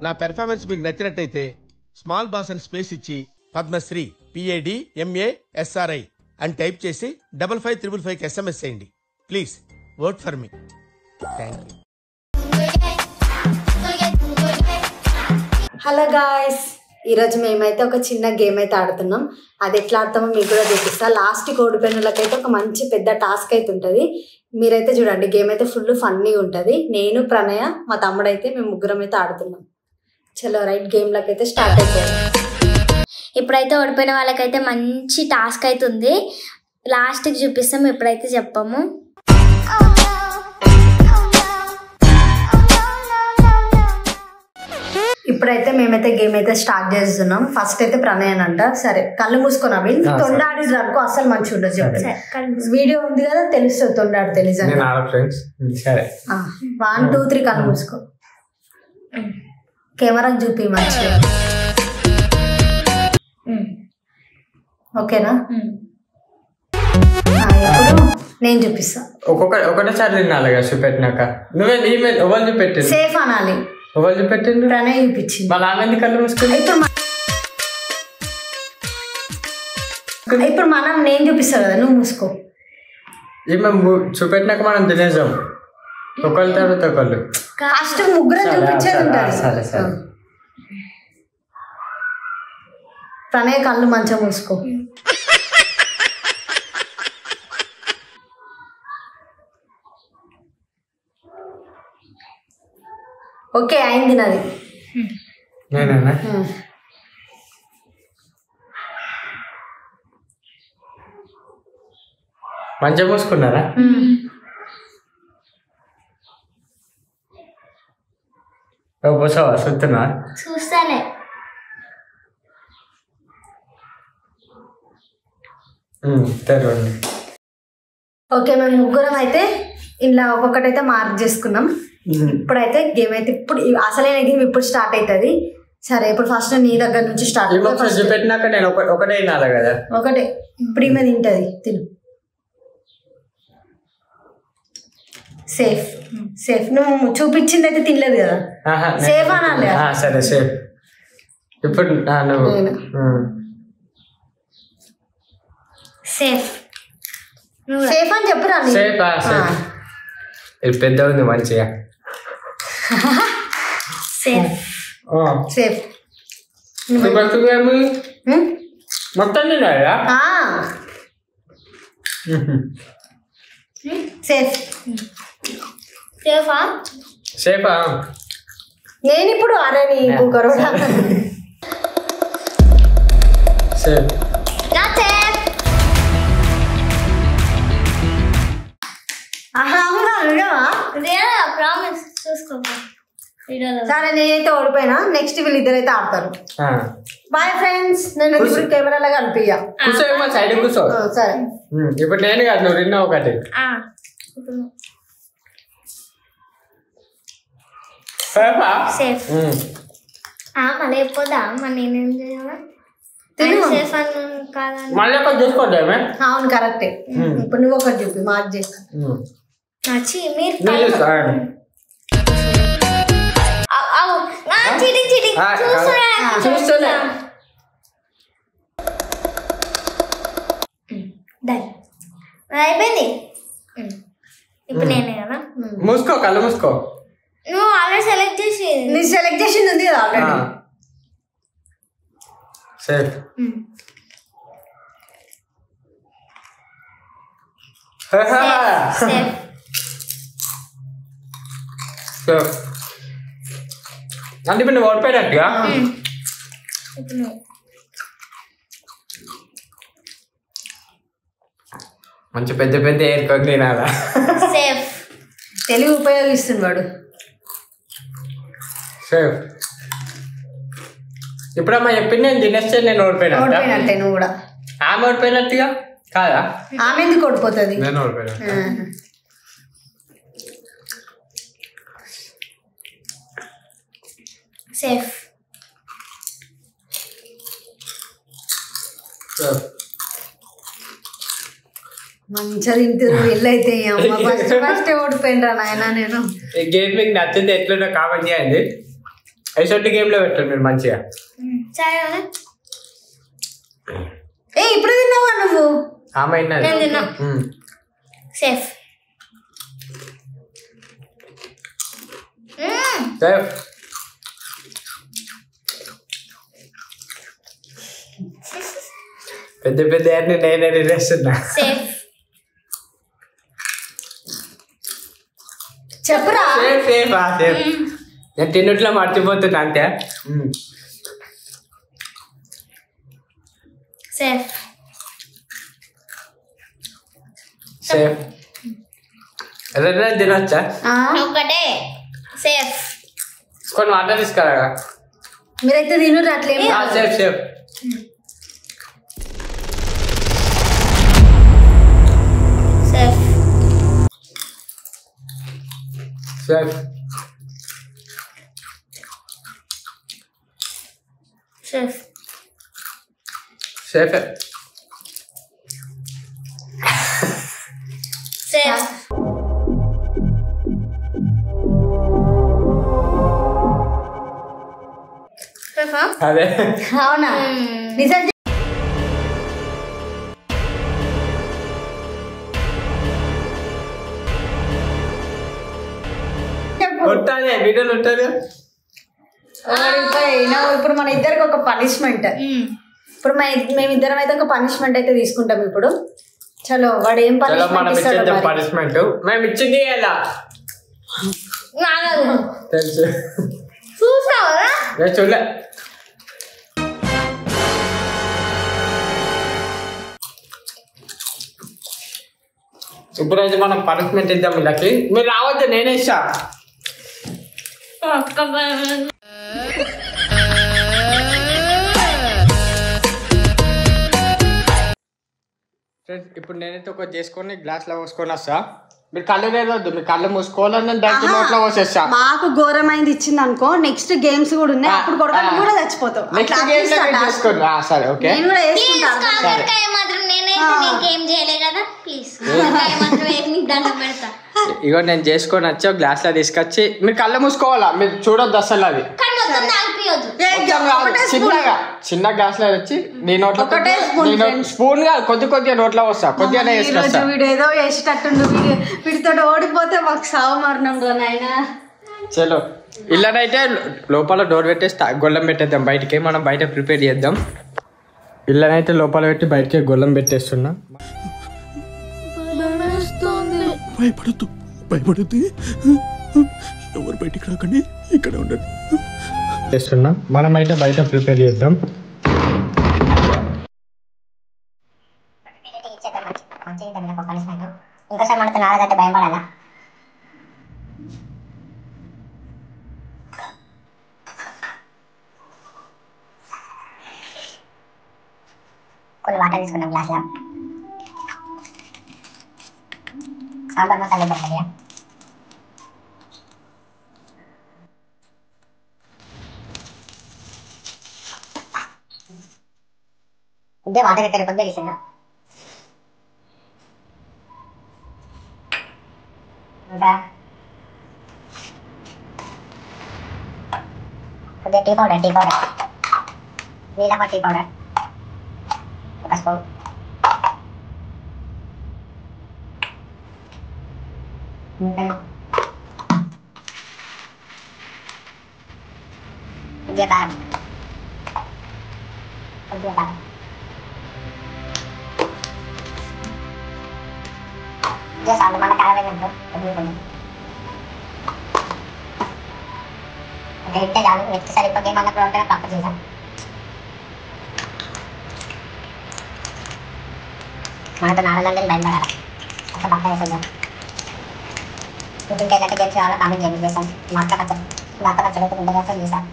నా పెర్ఫార్మెన్స్ మీకు నచ్చినట్టయితే స్మాల్ బాస్ అని స్పేస్ ఇచ్చి పద్మశ్రీ PADMASRI అని టైప్ చేసి 5555 SMS చేయండి. Please vote for me. Thank you. Hello guys, ఈరోజు మేమైతే ఒక చిన్న గేమ్ అయితే ఆడుతున్నాం. అది ఎట్లా ఆడతామో మీకు కూడా చూపిస్తా. లాస్ట్కి ఓడిపోయిన వాళ్ళకైతే ఒక మంచి పెద్ద టాస్క్ అయితే ఉంటుంది. మీరైతే చూడండి, గేమ్ అయితే ఫుల్ ఫన్నీగా ఉంటుంది. నేను, ప్రణయ, మా తమ్ముడు అయితే మేము ముగ్గురం అయితే ఆడుతున్నాం. చలో రైట్, గేమ్లోకి అయితే స్టార్ట్ అయిపోయింది. ఇప్పుడైతే ఓడిపోయిన వాళ్ళకైతే మంచి టాస్క్ అవుతుంది. లాస్ట్కి చూపిస్తాం, ఇప్పుడైతే చెప్పాము. ఇప్పుడైతే మేమైతే గేమ్ అయితే స్టార్ట్ చేస్తున్నాం. ఫస్ట్ అయితే ప్రణయ్ అంట. సరే కళ్ళు మూసుకొని అవి తొండాడి అనుకో, అస్సలు మంచిగా ఉండదు. చెప్పండి, వీడియో ఉంది కదా, తెలుస్తుంది తొండాడు తెలుసు. 1 2 3 కళ్ళు మూసుకో. కెమెరాకి చూపి మంచిగా. ఓకేనా? ఇప్పుడు నేను చూపిస్తా. ఒకటేసారి తినాలి కదా చూపెట్టినాక. నువ్వే ఎవరు చూపెట్టింది? సేఫ్ అనాలి. ఎవరు చూపెట్టింది? ప్రణయ్ చూపించింది. మా నాన్న కళ్ళు మూసుకుంది. ఇప్పుడు మనం నేను చూపిస్తా కదా, నువ్వు మూసుకో. చూపెట్టినాక మనం తినేసాం ఒకళ్ళ తర్వాత ఒకళ్ళు. ఫస్ట్ ముగ్గురు చూపించేది ఉంటుంది. సరే సరే. ప్రణయ్ కళ్ళు మంచిగా మూసుకో. ఓకే, అయింది నాది. నేనేనా? మంచిగా మూసుకున్నారా? పోసావా? చూస్తున్నా చూస్తానే. తెరవండి. ఓకే, మేము ముగ్గురం అయితే ఇలా ఒక్కొక్కటైతే మార్క్ చేసుకున్నాం. ఇప్పుడైతే గేమ్ అయితే ఇప్పుడు అసలైన గేమ్ ఇప్పుడు స్టార్ట్ అవుతుంది. సరే, ఇప్పుడు ఫస్ట్ నీ దగ్గర నుంచి స్టార్ట్. చూపెట్టినాక నేను ఒకటే తినాలి కదా. ఒకటే. ఇప్పుడు ఈమె తింటది, తిను. Safe safe. నువ్వు చూపించింది అయితే తినలేదు కదా, సేఫ్ అనాలి. సరే సేఫ్. ఇప్పుడు నువ్వు సేఫ్ సేఫ్ అని చెప్పురా. సేఫ్. ఇది పెద్ద ఉంది మంచిగా. Safe safe. మొత్తం తిన్నారా? సేఫ్. సేఫా? సేఫా. నేను ఇప్పుడు అరే నీకు కరోనా. సేఫ్. సరే, నేనైతే ఓడిపోయినా. నెక్స్ట్ వీళ్ళిద్దరైతే ఆడతారు. Bye friends. నేను ఇప్పుడు కెమెరాలో కనిపించా. కూర్చోమో, సైడ్ కూర్చో. సరే, ఇప్పుడు నేను కాదు, నువ్వు తిన్నా ఒకటి. సేఫ్. మళ్ళీ అయిపోదా? మరి నేనేం చేయాలా? సేఫ్ అని కాదా? మళ్ళీ ఒకటి చూసుకోవద్దామే. అవును, కరెక్టే. ఇప్పుడు నువ్వు ఒకటి చూపి మార్క్ చేస్తా. చూస్తున్నా. అయిపోయింది. ఇప్పుడు నేనే కదా. మూసుకో, కళ్ళు మూసుకో. నువ్వు ఆల్రెడీ సెలెక్ట్ చేసి నీ సెలెక్ట్ చేసింది ఉంది కదా ఆల్రెడీ. సేఫ్. అంటే ఇప్పుడు నువ్వు ఓడిపోయినట్టుగా. మంచి పెద్ద పెద్ద ఏర్కొని తినాలా. సేఫ్. తెలివి ఉపయోగిస్తుంది వాడు. సేఫ్. ఇప్పుడమ్మా చెప్పింది నేను తినేస్తే నేను ఓడిపోయినట్టే. నువ్వు కూడా ఆమె ఓడిపోయినట్టుగా కాదా? ఆమె ఎందుకు ఓడిపోతుంది? నేను ఓడిపోయినట్టు. సేఫ్. మంచిగా తింటారు వీళ్ళైతే. ఫస్ట్ ఓడిపోయినరా నాయన. నేను ఈ గేమ్ మీకు నచ్చితే ఎట్లున్నా కామెంట్ చేయండి. ఐసొట్టి గేమ్ లో పెట్టండి మీరు మంచిగా. సరే ఇప్పుడు తిన్నావా నువ్వు? ఆమె నేను తిన్నా. Safe safe. పెద్ద పెద్ద అన్ని నేనే తినేస్తున్నా. సేఫ్ చెప్పురా. Safe safe safe. నేను తిన్నట్లో మర్చిపోతున్నా అంతే. Safe safe. ఎర్ర తినొచ్చా? ఒకటే సేఫ్. కొన్ని వాటర్ తీసుకురా. మీరైతే తినరు అట్లే. Safe safe. Safe safe safe safe safe. అదే అవునా? నిజం ఉంటానే వీడియోలు ఉంటాను. ఇప్పుడు మన ఇద్దరికి ఒక పనిష్మెంట్. ఇప్పుడు మేమిద్దరం అయితే ఒక పనిష్మెంట్ అయితే తీసుకుంటాం ఇప్పుడు. చలో వాడు ఏం పనిష్మెంట్ పనిష్మెంట్ మేము ఇచ్చింది ఎలా తెలుసు. చూసావా? చూడలే. ఇప్పుడైతే మనం పనిష్మెంట్ ఇద్దాం వీళ్ళకి. మీరు రావద్దు, నేనే ఇస్తా. ఫ్రెండ్స్ ఇప్పుడు నేనైతే ఒక చేసుకొని గ్లాస్లో పోసుకొని వస్తా. మీరు కళ్ళు లేదొద్దు, మీరు కళ్ళు మూసుకోవాలని డైరెక్ట్ నోట్లో పోసేస్తా. మాకు ఘోరమైంది ఇచ్చింది అనుకో, నెక్స్ట్ గేమ్స్ కూడా ఉన్నాయి, అప్పుడు కొడకలు కూడా చచ్చిపోతాం. నెక్స్ట్ గేమ్ చేసుకోండి. సరే ఓకే. నేను కూడా వేసుకుంటా. కాకరకాయ మాత్రం నేనైతే నీకేం చేయలే కదా, ప్లీజ్ కాకరకాయ మాత్రం వేసి నీకు దండం పెడతా. ఇగో నేను చేసుకొని వచ్చి ఒక గ్లాస్ లో తీసుకొచ్చి మీరు కళ్ళు మూసుకోవాలా, మీరు చూడొద్దు అసలు. అది చిన్నగా చిన్న గ్లాస్ లో వచ్చి నీ నోట్లో స్పూన్ గా కొద్దిగా నోట్లో వస్తా, కొద్దిగానే వేసుకొస్తా. వీడు ఏదో వేసేటట్టుండు, వీడితో ఓడిపోతే మాకు సావు మరణం రా నాయన. చలో ఇళ్ళనైతే లోపల డోర్ పెట్టేసి గొల్లం పెట్టేద్దాం, బయటికి మనం బయట ప్రిపేర్ చేద్దాం. ఇళ్ళనైతే లోపల పెట్టి బయటకి గొల్లం పెట్టేస్తున్నా. భయపడద్దు, ఎవరు బయటికి రాకండి, ఇక్కడ ఉండండి. చేస్తున్నా మనం అయితే బయట ప్రిపేర్ చేద్దాం. ఇంకోసారి మనతో నాలుగంటే భయం పడాలా? కొన్ని వాటర్ తీసుకున్నాం గ్లాస్లో. సాంబార్ మసాలా పెట్టాలి. ఇదే వాటర్ ఎక్కడ పొద్దు వేసాను. ఇంకా కొద్దిగా టీ పౌడర్ నీళ్ళమ్మ టీ పౌడర్ ఒక స్పూన్. కొద్దిగా కారం సార్లు మన కారమైనట్టు అంటే ఇంటే కాదు. నెక్స్ట్ సరిపోతే మన ప్రోగ్రామ్ పక్క చేద్దాం. మనతో నాలుగంటలు బయలుపడాలి. అసలు పక్క వేసేద్దాం. ఇంటింటే ఎలాంటి గేమ్స్ కావాలో కామెంట్ చేయండి. చేస్తాం. మా అక్క పచ్చడి గుండె కోసం చేశాను.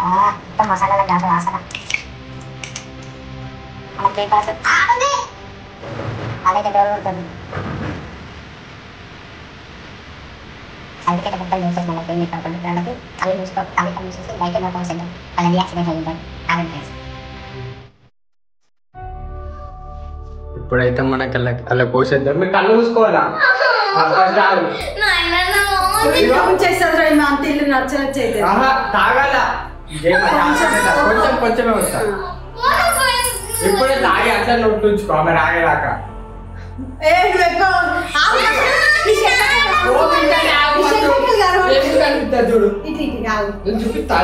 మొత్తం మసాలాల గ్లాసు వాసన. మన బ్రేక్ఫాస్ట్ అలాగే డోర్ ఉంటుంది. అందుకే మొత్తం యూస్ చేసి మనకి ఏమి కాకుండా వాళ్ళకి కళ్ళు మూసేసి బయట నోట్ వేసేద్దాం. వాళ్ళని యాక్సిడెంట్ అయ్యింటారు. కామెంట్ చేసి ఇప్పుడైతే మనకి అలా పోసేద్దాం. మీరు కళ్ళు మూసుకోవాలా? చేస్తారు అంత ఇల్లు నచ్చనచ్చు అయితే తాగాల కొంచెం కొంచెమే వస్తా ఇప్పుడే తాగి అట్లా నోట్లు ఉంచుకో ఆమె రాగేదాకా చూడు ఇట్లా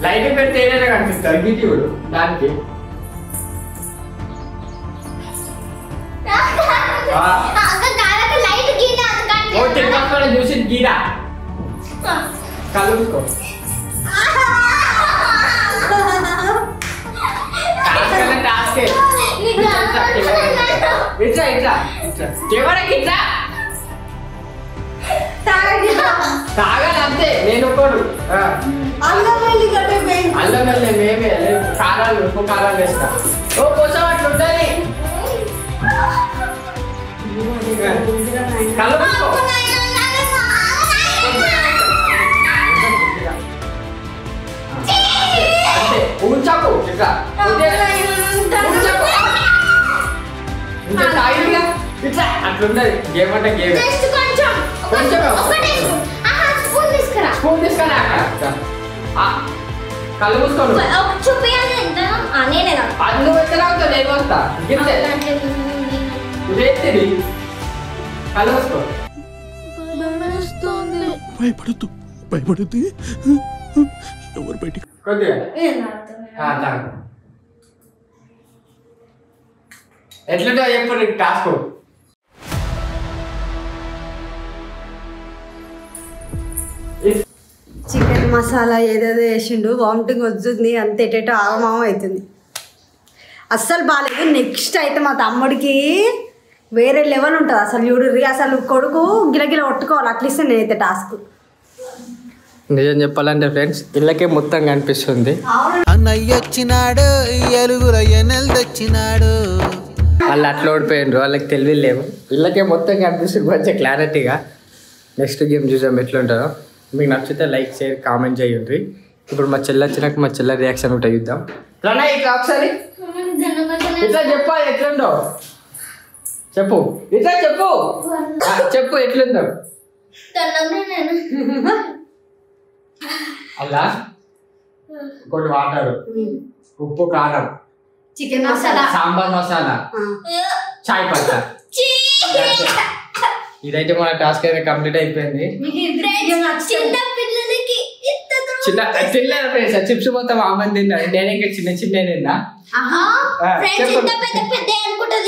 లైట్ పెడితే ఏదైనా కనిపిస్తారు గిటి చూడు దానికి చూసి గీరా కలుపుకో ఇట్లా ఇట్లా ఇట్లా చివరికి ఇట్లా తాగాలి అంతే నేను ఒక్కడు అల్లం వెళ్ళే మేమే కారాలు ఉప్పు కారాలు వేస్తా ఓ కోసం అట్లా ఉంటుంది కలుపుకో అంతే ఉంచాకు ఇట్లా ఇట్లా అట్లున్నది గేమ్ అంటే గేమ్ కొంచెం స్పూన్ తీసుకొని అక్కడ కళ్ళు మూసుకోను అది నువ్వు ఎక్కడ అవుతావు నేను వస్తా ఇదేంటిది కళ్ళు మూసుకో భయపడుద్ది ఎవరు బయటికి కొద్దిగా ఎట్లుంటో చెప్పు నీకు టాస్క్ చికెన్ మసాలా ఏదేదో వేసిండు వామిటింగ్ వస్తుంది అంత ఎటేటో ఆగమాగం అవుతుంది అస్సలు బాగాలేదు నెక్స్ట్ అయితే మా తమ్ముడికి వేరే లెవెల్ ఉంటుంది అసలు చూడు అసలు కొడుకు గిలగిల కొట్టుకోవాలి అట్లీస్ట్ నేనైతే టాస్క్ నిజం చెప్పాలంటే ఫ్రెండ్స్ ఇళ్ళకే మొత్తం కనిపిస్తుంది అన్నయ్య వచ్చినాడు ఎలుగుల ఎన్నెలు తెచ్చినాడు వాళ్ళు అట్లా ఓడిపోయినారు వాళ్ళకి తెలివి లేవు ఇళ్ళకే మొత్తం కనిపిస్తుంది కొంచెం క్లారిటీగా నెక్స్ట్ గేమ్ చూసాం ఎట్లుంటుందో మీకు నచ్చితే లైక్ షేర్ కామెంట్ చేయండి ఇప్పుడు మా చెల్లి వచ్చినాక మా చెల్ల రియాక్షన్ ఒకటి చూద్దాం ప్రణయ్ ఇట్లా ఒకసారి ఇట్లా చెప్పాలి ఎట్లుందో చెప్పు ఇట్లా చెప్పు చెప్పు ఎట్లుందో అలా కొన్ని వాటర్ ఉప్పు కారం చికెన్ మసాలా సాంబార్ మసాలా చాయ్ పత్తా ఇదైతే మన టాస్క్ అయితే కంప్లీట్ అయిపోయింది చిన్న తిన్నారు ఫ్రెండ్స్ చిప్స్ మొత్తం ఆమె తిన్నారు నేను ఇంకా చిన్న చిన్న తిన్నా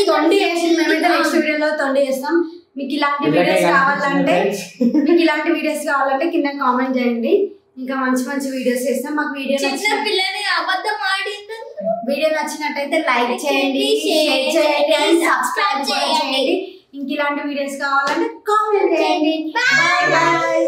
తొండి వేసి మేమైతే నెక్స్ట్ వీడియోలో తొండి చేస్తాం మీకు ఇలాంటి వీడియోస్ కావాలంటే కింద కామెంట్ చేయండి ఇంకా మంచి మంచి వీడియోస్ చేస్తాం మాకు వీడియో నచ్చినట్టయితే లైక్ చేయండి షేర్ చేయండి సబ్స్క్రైబ్ చేయండి ఇంక ఇలాంటి వీడియోస్ కావాలంటే కామెంట్ చేయండి. By by.